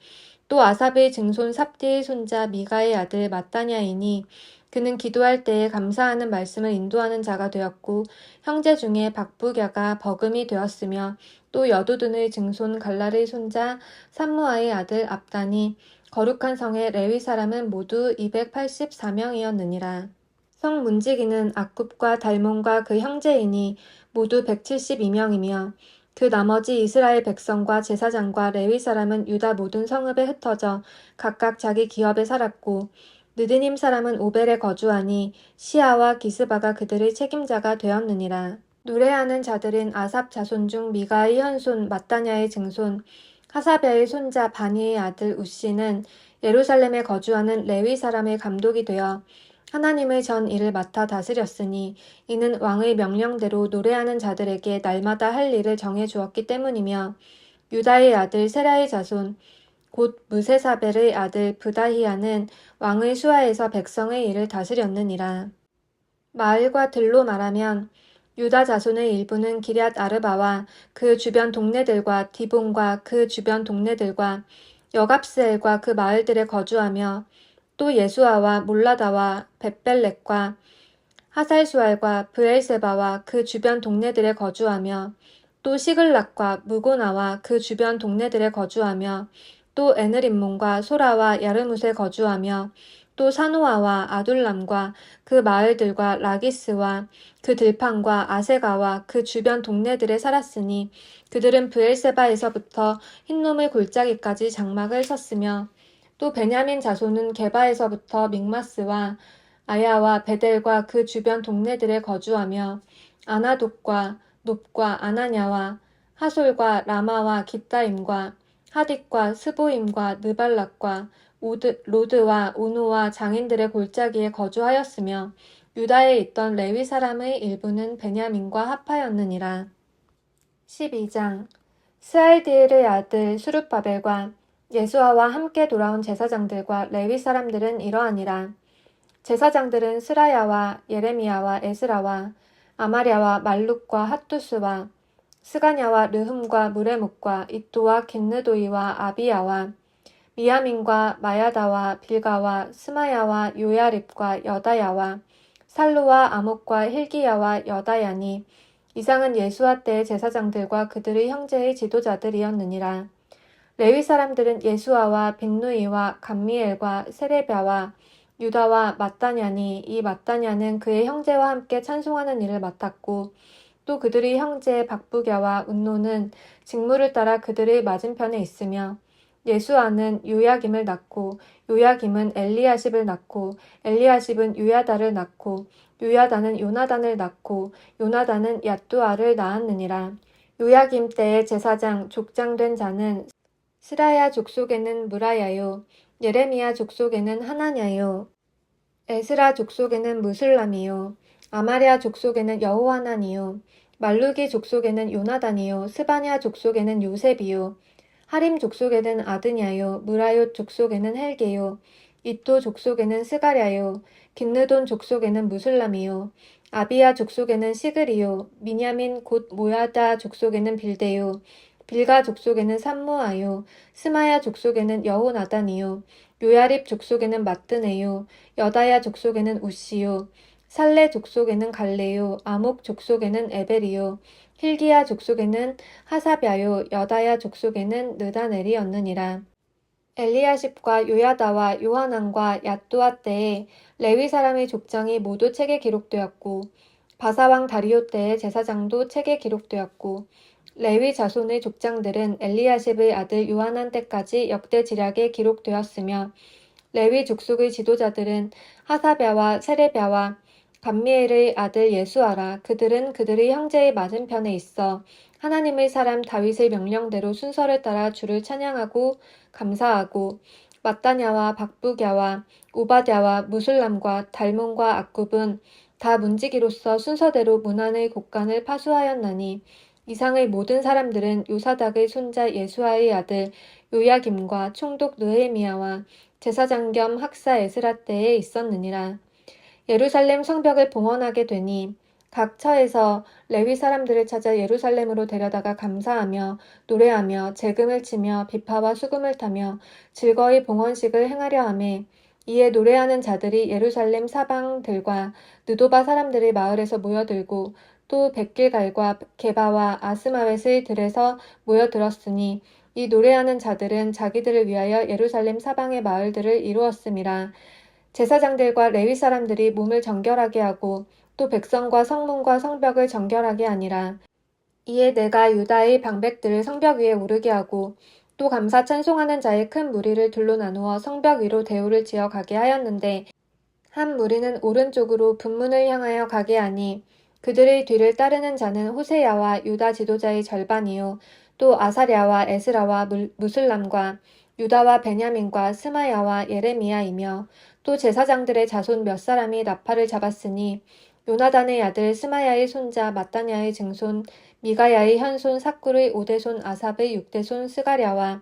또 아삽의 증손 삽디의 손자 미가의 아들 마따냐이니 그는 기도할 때에 감사하는 말씀을 인도하는 자가 되었고 형제 중에 박부갸가 버금이 되었으며 또 여두둔의 증손 갈랄의 손자 삼무아의 아들 압단이 거룩한 성의 레위 사람은 모두 284명이었느니라. 성 문지기는 악굽과 달몬과 그 형제이니 모두 172명이며 그 나머지 이스라엘 백성과 제사장과 레위 사람은 유다 모든 성읍에 흩어져 각각 자기 기업에 살았고 느드님 사람은 오벨에 거주하니 시아와 기스바가 그들의 책임자가 되었느니라. 노래하는 자들은 아삽 자손 중 미가의 현손 마따냐의 증손 하사랴의 손자 바니의 아들 우시는 예루살렘에 거주하는 레위 사람의 감독이 되어 하나님의 전 일을 맡아 다스렸으니 이는 왕의 명령대로 노래하는 자들에게 날마다 할 일을 정해 주었기 때문이며 유다의 아들 세라의 자손 곧 무세사벨의 아들 브다히야는 왕의 수하에서 백성의 일을 다스렸느니라. 마을과 들로 말하면 유다 자손의 일부는 기럇 아르바와 그 주변 동네들과 디본과 그 주변 동네들과 여갑스엘과 그 마을들에 거주하며 또 예수아와 몰라다와 벳벨렉과 하살수알과 브엘세바와 그 주변 동네들에 거주하며 또 시글락과 무고나와 그 주변 동네들에 거주하며 또 에느림몬과 소라와 야르뭇에 거주하며 또 사노아와 아둘람과 그 마을들과 라기스와 그 들판과 아세가와 그 주변 동네들에 살았으니 그들은 브엘세바에서부터 흰놈의 골짜기까지 장막을 쳤으며 또 베냐민 자손은 게바에서부터 믹마스와 아야와 베델과 그 주변 동네들에 거주하며 아나돗과 놉과 아나냐와 하솔과 라마와 기따임과 하딕과 스보임과 느발락과 로드와 오노와 장인들의 골짜기에 거주하였으며 유다에 있던 레위 사람의 일부는 베냐민과 합하였느니라. 12장 스알디엘의 아들 수룹바벨과 예수아와 함께 돌아온 제사장들과 레위 사람들은 이러하니라. 제사장들은 스라야와 예레미야와 에스라와 아마랴와 말룩과 핫두스와 스가냐와 르흠과 무레묵과 이또와 긴느도이와 아비야와 미야민과 마야다와 빌가와 스마야와 요야립과 여다야와 살루와 아목과 힐기야와 여다야니 이상은 예수아 때의 제사장들과 그들의 형제의 지도자들이었느니라. 레위 사람들은 예수아와 빈누이와 감미엘과 세레랴와 유다와 마따냐니 이 마따냐는 그의 형제와 함께 찬송하는 일을 맡았고 또 그들의 형제 박부갸와 운노는 직무를 따라 그들의 맞은편에 있으며 예수아는 요야김을 낳고 요야김은 엘리야십을 낳고 엘리야십은 요야다를 낳고 요야다는 요나단을 낳고 요나단은 얏두아를 낳았느니라. 요야김 때의 제사장 족장된 자는 스라야 족속에는 무라야요 예레미야 족속에는 하나냐요 에스라 족속에는 무슬람이요 아마랴 족속에는 여호하나니요 말루기 족속에는 요나단이요 스바냐 족속에는 요셉이요 하림 족속에는 아드냐요 무라요 족속에는 헬게요 이또 족속에는 스가랴요 긴느돈 족속에는 무슬람이요 아비야 족속에는 시그리요 미냐민 곧 모야다 족속에는 빌데요 빌가 족속에는 삼무아요 스마야 족속에는 여호나단이요 요야립 족속에는 마뜨네요 여다야 족속에는 우시요 살레 족속에는 갈레요 아목 족속에는 에벨이요 힐기야 족속에는 하사랴요 여다야 족속에는 느다넬이었느니라. 엘리야십과 요야다와 요하난과 얏두아 때에 레위 사람의 족장이 모두 책에 기록되었고 바사왕 다리오 때의 제사장도 책에 기록되었고 레위 자손의 족장들은 엘리야십의 아들 요하난 때까지 역대 지략에 기록되었으며 레위 족속의 지도자들은 하사랴와 세레랴와 감미엘의 아들 예수아라. 그들은 그들의 형제의 맞은편에 있어 하나님의 사람 다윗의 명령대로 순서를 따라 주를 찬양하고 감사하고 마따냐와 박부갸와 오바댜와 무술람과 달몬과 악굽은 다 문지기로서 순서대로 문안의 곡간을 파수하였나니 이상의 모든 사람들은 요사닥의 손자 예수아의 아들 요야김과 총독 느헤미야와 제사장 겸 학사 에스라 때에 있었느니라. 예루살렘 성벽을 봉헌하게 되니 각 처에서 레위 사람들을 찾아 예루살렘으로 데려다가 감사하며 노래하며 재금을 치며 비파와 수금을 타며 즐거이 봉헌식을 행하려 하매 이에 노래하는 자들이 예루살렘 사방들과 느도바 사람들의 마을에서 모여들고 또 백길갈과 게바와 아스마웻의 들에서 모여들었으니 이 노래하는 자들은 자기들을 위하여 예루살렘 사방의 마을들을 이루었음이라. 제사장들과 레위 사람들이 몸을 정결하게 하고 또 백성과 성문과 성벽을 정결하게 하니라. 이에 내가 유다의 방백들을 성벽 위에 오르게 하고 또 감사 찬송하는 자의 큰 무리를 둘로 나누어 성벽 위로 대우를 지어 가게 하였는데 한 무리는 오른쪽으로 분문을 향하여 가게 하니 그들의 뒤를 따르는 자는 호세야와 유다 지도자의 절반이요 또 아사랴와 에스라와 무슬람과 유다와 베냐민과 스마야와 예레미야이며 또 제사장들의 자손 몇 사람이 나팔을 잡았으니 요나단의 아들 스마야의 손자 마따냐의 증손 미가야의 현손 삭굴의 오대손 아삽의 육대손 스가랴와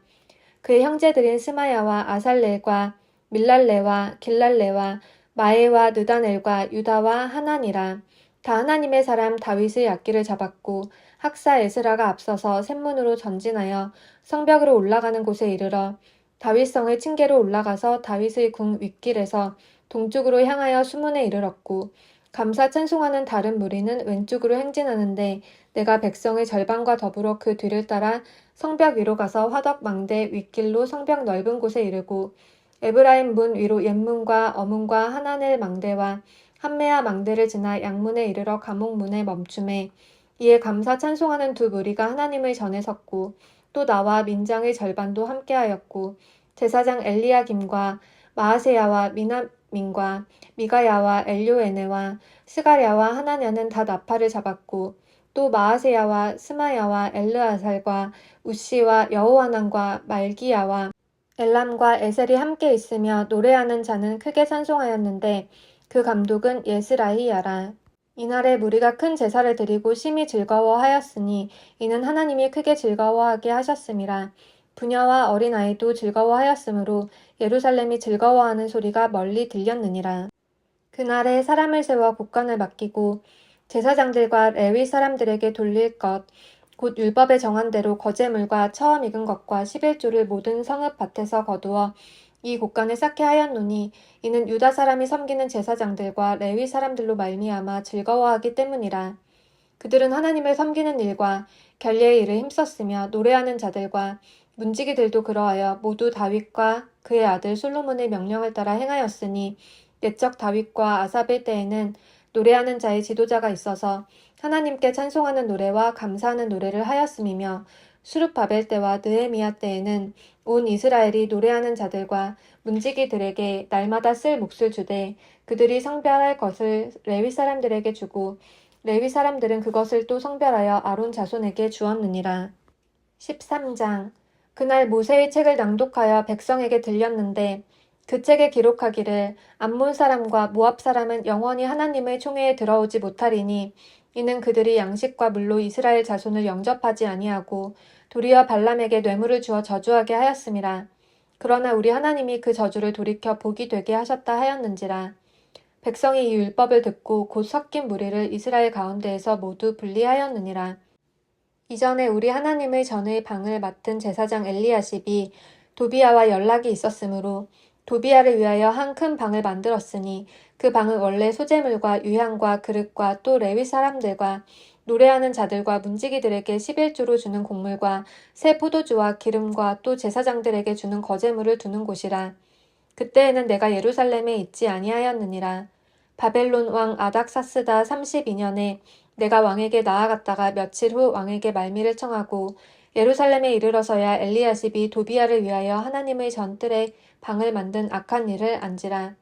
그의 형제들인 스마야와 아살렐과 밀랄레와 길랄레와 마에와 느다넬과 유다와 하나니라. 다 하나님의 사람 다윗의 악기를 잡았고 학사 에스라가 앞서서 샘문으로 전진하여 성벽으로 올라가는 곳에 이르러 다윗성의 층계로 올라가서 다윗의 궁 윗길에서 동쪽으로 향하여 수문에 이르렀고 감사 찬송하는 다른 무리는 왼쪽으로 행진하는데 내가 백성의 절반과 더불어 그 뒤를 따라 성벽 위로 가서 화덕 망대 윗길로 성벽 넓은 곳에 이르고 에브라임 문 위로 옛문과 어문과 하나넬 망대와 한메아 망대를 지나 양문에 이르러 감옥문에 멈춤에 이에 감사 찬송하는 두 무리가 하나님의 전에 섰고 또 나와 민장의 절반도 함께하였고 제사장 엘리야김과 마아세야와 미나민과 미가야와 엘요에네와 스가랴와 하나냐는 다 나팔을 잡았고 또 마아세야와 스마야와 엘르아살과 우시와 여호하난과 말기야와 엘람과 에셀이 함께 있으며 노래하는 자는 크게 찬송하였는데 그 감독은 예스라히야라. 이날에 무리가 큰 제사를 드리고 심히 즐거워하였으니 이는 하나님이 크게 즐거워하게 하셨음이라. 부녀와 어린아이도 즐거워하였으므로 예루살렘이 즐거워하는 소리가 멀리 들렸느니라. 그날에 사람을 세워 곡간을 맡기고 제사장들과 레위 사람들에게 돌릴 것 곧 율법에 정한 대로 거제물과 처음 익은 것과 11조를 모든 성읍 밭에서 거두어 이 곡간을 쌓게 하였노니 이는 유다 사람이 섬기는 제사장들과 레위 사람들로 말미암아 즐거워하기 때문이라. 그들은 하나님을 섬기는 일과 결례의 일을 힘썼으며 노래하는 자들과 문지기들도 그러하여 모두 다윗과 그의 아들 솔로몬의 명령을 따라 행하였으니 옛적 다윗과 아삽의 때에는 노래하는 자의 지도자가 있어서 하나님께 찬송하는 노래와 감사하는 노래를 하였음이며 수룹바벨 때와 느헤미야 때에는 온 이스라엘이 노래하는 자들과 문지기들에게 날마다 쓸 몫을 주되 그들이 성별할 것을 레위 사람들에게 주고 레위 사람들은 그것을 또 성별하여 아론 자손에게 주었느니라. 13장 그날 모세의 책을 낭독하여 백성에게 들렸는데 그 책에 기록하기를 암몬 사람과 모압 사람은 영원히 하나님의 총회에 들어오지 못하리니 이는 그들이 양식과 물로 이스라엘 자손을 영접하지 아니하고 도리어 발람에게 뇌물을 주어 저주하게 하였음이라. 그러나 우리 하나님이 그 저주를 돌이켜 복이 되게 하셨다 하였는지라. 백성이 이 율법을 듣고 곧 섞인 무리를 이스라엘 가운데에서 모두 분리하였느니라. 이전에 우리 하나님의 전의 방을 맡은 제사장 엘리야십이 도비야와 연락이 있었으므로 도비야를 위하여 한 큰 방을 만들었으니 그 방은 원래 소재물과 유향과 그릇과 또 레위 사람들과 노래하는 자들과 문지기들에게 11조로 주는 곡물과 새 포도주와 기름과 또 제사장들에게 주는 거제물을 두는 곳이라. 그때에는 내가 예루살렘에 있지 아니하였느니라. 바벨론 왕 아닥사스다 32년에 내가 왕에게 나아갔다가 며칠 후 왕에게 말미를 청하고 예루살렘에 이르러서야 엘리야십이 도비야를 위하여 하나님의 전뜰에 방을 만든 악한 일을 안지라.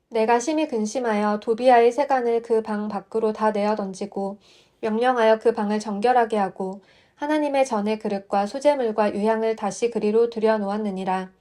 내가 심히 근심하여 도비야의 세간을 그 방 밖으로 다 내어 던지고 명령하여 그 방을 정결하게 하고 하나님의 전의 그릇과 수제물과 유향을 다시 그리로 들여 놓았느니라.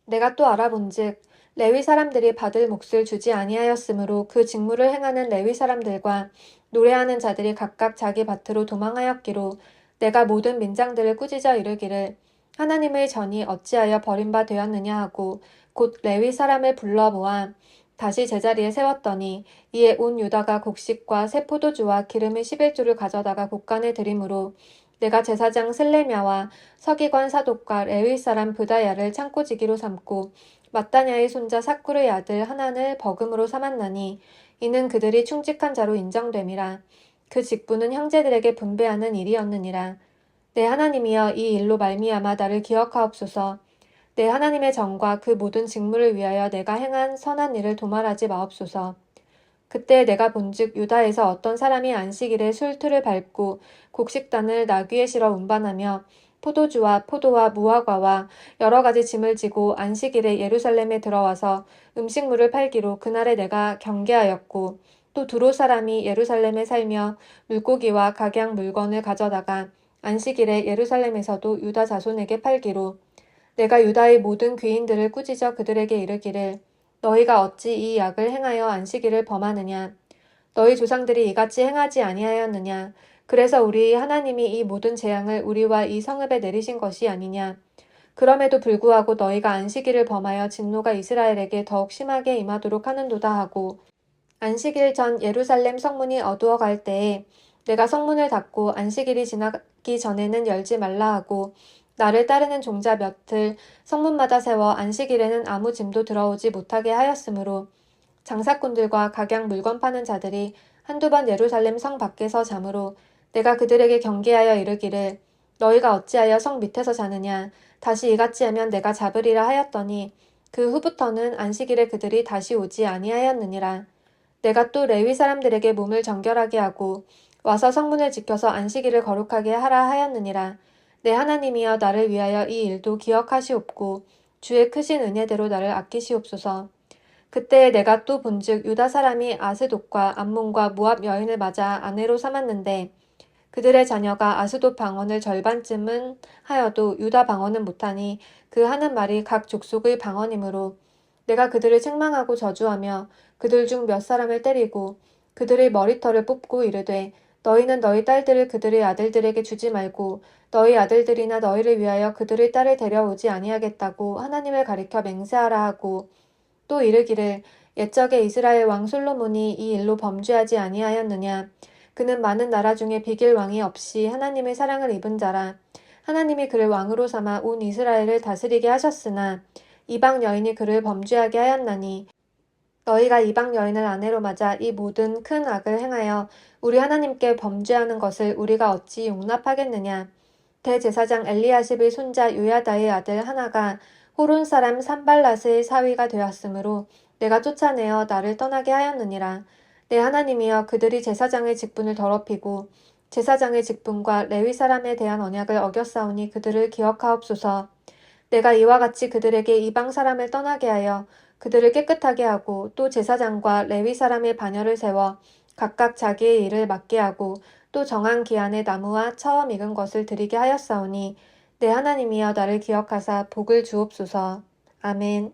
내가 또 알아본즉 레위 사람들이 받을 몫을 주지 아니하였으므로 그 직무를 행하는 레위 사람들과 노래하는 자들이 각각 자기 밭으로 도망하였기로 내가 모든 민장들을 꾸짖어 이르기를 하나님의 전이 어찌하여 버림바 되었느냐 하고 곧 레위 사람을 불러 모아 다시 제자리에 세웠더니 이에 온 유다가 곡식과 새 포도주와 기름의 11조를 가져다가 곡간에 드림으로 내가 제사장 슬레미야와 서기관 사독과 레위 사람 브다야를 창고지기로 삼고 마따냐의 손자 사쿠르의 아들 하난을 버금으로 삼았나니 이는 그들이 충직한 자로 인정됨이라. 그 직분은 형제들에게 분배하는 일이었느니라. 내 하나님이여 이 일로 말미암아 나를 기억하옵소서. 내 하나님의 전과 그 모든 직무를 위하여 내가 행한 선한 일을 도말하지 마옵소서. 그때 내가 본즉 유다에서 어떤 사람이 안식일에 술틀을 밟고 곡식단을 나귀에 실어 운반하며 포도주와 포도와 무화과와 여러 가지 짐을 지고 안식일에 예루살렘에 들어와서 음식물을 팔기로 그날에 내가 경계하였고 또 두로 사람이 예루살렘에 살며 물고기와 각양 물건을 가져다가 안식일에 예루살렘에서도 유다 자손에게 팔기로 내가 유다의 모든 귀인들을 꾸짖어 그들에게 이르기를 너희가 어찌 이 약을 행하여 안식일을 범하느냐? 너희 조상들이 이같이 행하지 아니하였느냐? 그래서 우리 하나님이 이 모든 재앙을 우리와 이 성읍에 내리신 것이 아니냐? 그럼에도 불구하고 너희가 안식일을 범하여 진노가 이스라엘에게 더욱 심하게 임하도록 하는도다 하고 안식일 전 예루살렘 성문이 어두워갈 때에 내가 성문을 닫고 안식일이 지나기 전에는 열지 말라 하고 나를 따르는 종자 몇을 성문마다 세워 안식일에는 아무 짐도 들어오지 못하게 하였으므로 장사꾼들과 각양 물건 파는 자들이 한두 번 예루살렘 성 밖에서 자므로 내가 그들에게 경계하여 이르기를 너희가 어찌하여 성 밑에서 자느냐 다시 이같이 하면 내가 잡으리라 하였더니 그 후부터는 안식일에 그들이 다시 오지 아니하였느니라. 내가 또 레위 사람들에게 몸을 정결하게 하고 와서 성문을 지켜서 안식일을 거룩하게 하라 하였느니라. 내 하나님이여 나를 위하여 이 일도 기억하시옵고 주의 크신 은혜대로 나를 아끼시옵소서. 그때 내가 또 본즉 유다 사람이 아스돗과 암몬과 모압 여인을 맞아 아내로 삼았는데 그들의 자녀가 아스돗 방언을 절반쯤은 하여도 유다 방언은 못하니 그 하는 말이 각 족속의 방언이므로 내가 그들을 책망하고 저주하며 그들 중 몇 사람을 때리고 그들의 머리털을 뽑고 이르되 너희는 너희 딸들을 그들의 아들들에게 주지 말고 너희 아들들이나 너희를 위하여 그들의 딸을 데려오지 아니하겠다고 하나님을 가리켜 맹세하라 하고 또 이르기를 옛적에 이스라엘 왕 솔로몬이 이 일로 범죄하지 아니하였느냐. 그는 많은 나라 중에 비길 왕이 없이 하나님의 사랑을 입은 자라. 하나님이 그를 왕으로 삼아 온 이스라엘을 다스리게 하셨으나 이방 여인이 그를 범죄하게 하였나니 너희가 이방 여인을 아내로 맞아 이 모든 큰 악을 행하여 우리 하나님께 범죄하는 것을 우리가 어찌 용납하겠느냐. 대제사장 엘리야십의 손자 요야다의 아들 하나가 호론 사람 산발랏의 사위가 되었으므로 내가 쫓아내어 나를 떠나게 하였느니라. 내 하나님이여 그들이 제사장의 직분을 더럽히고 제사장의 직분과 레위 사람에 대한 언약을 어겼사오니 그들을 기억하옵소서. 내가 이와 같이 그들에게 이방 사람을 떠나게 하여 그들을 깨끗하게 하고 또 제사장과 레위 사람의 반열을 세워 각각 자기의 일을 맡게 하고 또 정한 기한에 나무와 처음 익은 것을 드리게 하였사오니 내 하나님이여 나를 기억하사 복을 주옵소서. 아멘.